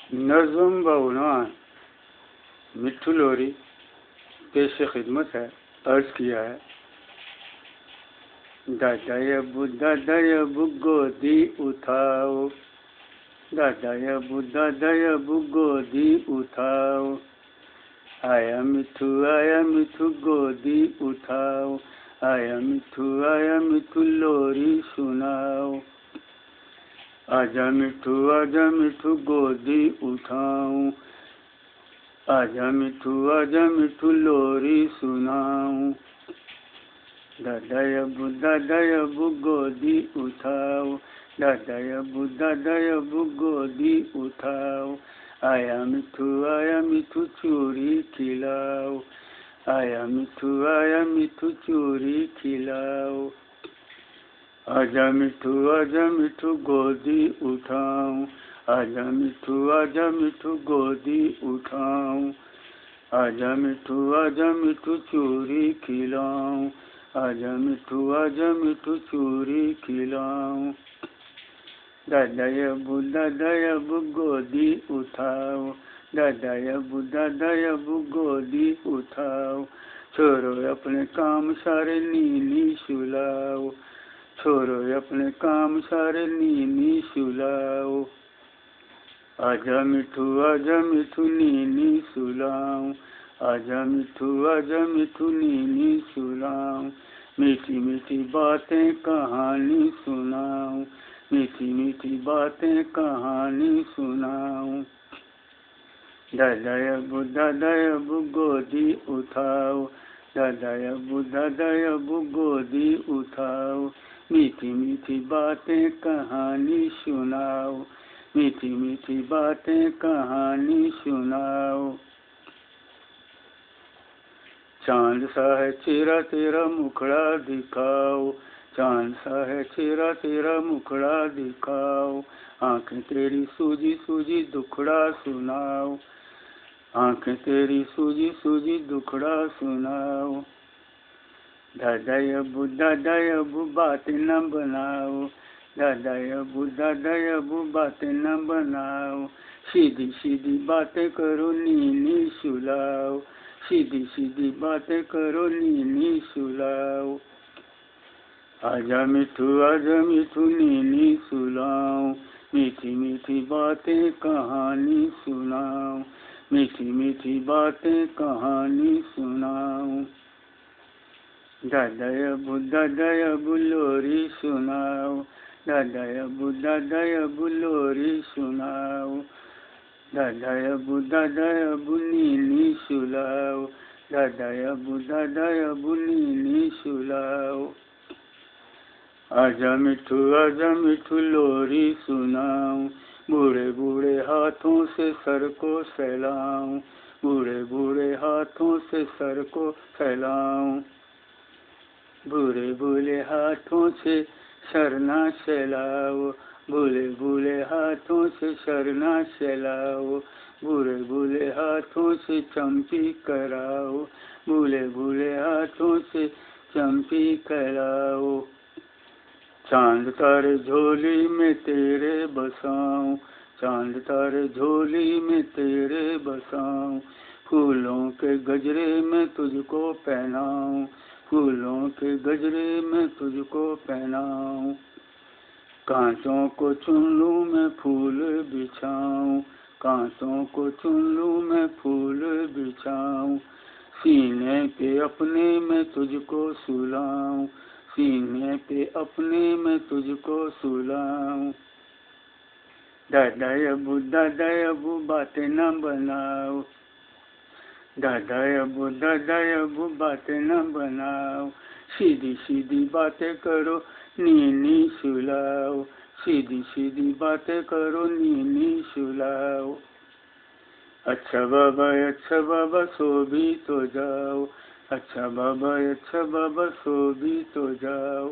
नज़्म बउनवान मिट्ठू लोरी पेश खिदमत है। अर्ज किया है, दादायबु गोदी उठाओ, दादायबु गोदी उठाओ, आया मिठू गोदी उठाओ, आया मिठू लोरी सुनाओ। आजा मिठू गोदी उठाऊं, आजा मिठू लोरी सुनाऊं। दादायबु गोदी उठाओ, दादायबु गोदी उठाओ, आया मिठू चूरी खिलाओ, आया मिठू चूरी खिलाओ। आजा मिठू गोदी उठाऊं, आजा मिठू गोदी उठाऊं, आजा मिठू चूरी खिलाऊं, आजा मिठू चूरी खिलाऊं। दादायबु गोदी उठाओ, दादायबु गोदी उठाओ, छोरो अपने काम सारे नीनी सुलाओ, छोरो अपने काम सारे नीनी सुलाओ। आजा मिठू नीनी सुलाऊं, आजा मिठू नीनी सुलाऊं। मीठी बातें कहानी सुनाऊं, मीठी बातें कहानी सुनाऊं। दादायबु गोदी उठाओ, दादायबु गोदी उठाओ, मीठी बातें कहानी सुनाओ, मीठी बातें कहानी सुनाओ। चांद सा है चेहरा तेरा मुखड़ा दिखाओ, चांद सा है चेहरा तेरा मुखड़ा दिखाओ, आंखें तेरी सूजी दुखड़ा सुनाओ, आंखें तेरी सूजी दुखड़ा सुनाओ। दादायबु बातें न बनाओ, दादायबु बातें न बनाओ, सीधी बातें करो नीनी सुलाओ, सीधी बातें करो नीनी सुलाओ। आजा मिठू नीनी सुलाओ, मीठी बातें कहानी सुनाओ, मीठी बातें कहानी सुनाओ। दादायबु लोरी सुनाओ, दादायबु लोरी सुनाओ, दादायबु नीनी सुलाओ, दादायबु नीनी सुलाओ। आजा मिठू लोरी सुनाऊं, बूढ़े हाथों से सर को सहलाऊं, बूढ़े हाथों से सर को सहलाऊं। भूले हाथों से सर ना सहलाओ, भूले हाथों से सर ना सहलाओ, भूले हाथों से चंपी कराओ, भूले हाथों से चंपी कराओ। चांद तारे झोली में तेरे बसाऊं, चांद तारे झोली में तेरे बसाऊं, फूलों के गजरे में तुझको पहनाऊं, फूलों के गजरे में तुझको पहनाऊं। कांटों को चुन लूं मैं फूल बिछाऊं, कांटों को चुन लूं मैं फूल बिछाऊं, सीने पे अपने मैं तुझको सुलाऊं, सीने पे अपने मैं तुझको सुलाऊं। दादायबु बातें न बनाओ, दादायबु बातें न बनाओ, सीधी बातें करो नीनी सुलाओ, सीधी बातें करो नीनी सुलाओ। अच्छा बाबा सो भी तो जाओ, अच्छा बाबा सो भी तो जाओ,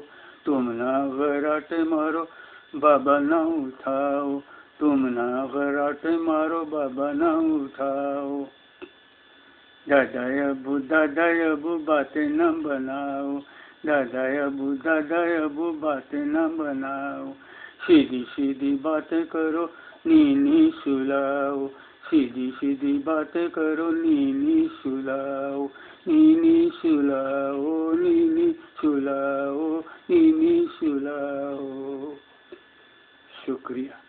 तुम ना घराटे मारो बाबा ना उठाओ, तुम ना घराटे मारो बाबा ना उठाओ। दादायबु बातें न बनाओ, दादायबु बातें न बनाओ, सीधी बातें करो नीनी सुलाओ, सीधी बातें करो, नीनी सुलाओ, नीनी सुलाओ, नीनी सुलाओ, नीनी सुलाओ। शुक्रिया।